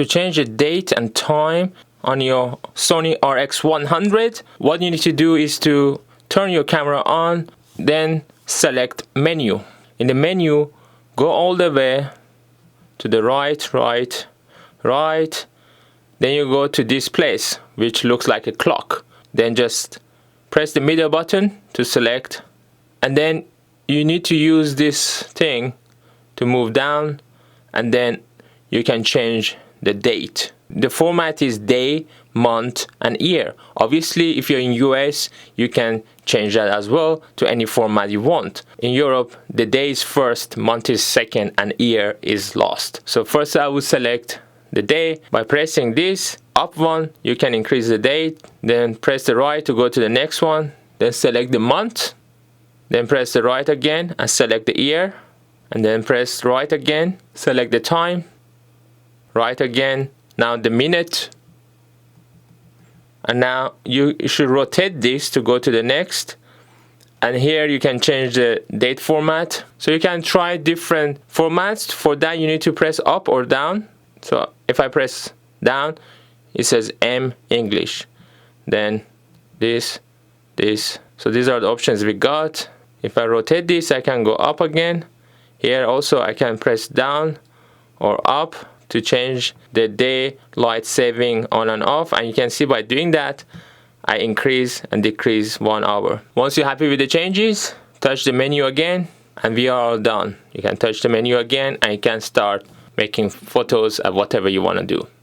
To change the date and time on your Sony RX100, what you need to do is to turn your camera on, then select menu. In the menu, go all the way to the right, then you go to this place which looks like a clock. Then just press the middle button to select, and then you need to use this thing to move down, and then you can change the date. The format is day, month, and year. Obviously, if you're in US, you can change that as well to any format you want. In Europe, the day is first, month is second, and year is last. So first I will select the day. By pressing this up one, you can increase the date. Then press the right to go to the next one. Then select the month. Then press the right again and select the year. And then press right again, select the time. Right again, now the minute. And now you should rotate this to go to the next. And here you can change the date format. So you can try different formats. For that you need to press up or down. So if I press down, it says M English. Then this. So these are the options we got. If I rotate this, I can go up again. Here also I can press down or up to change the daylight saving on and off, and you can see by doing that I increase and decrease 1 hour. Once you're happy with the changes, touch the menu again and we are all done. You can touch the menu again and you can start making photos of whatever you want to do.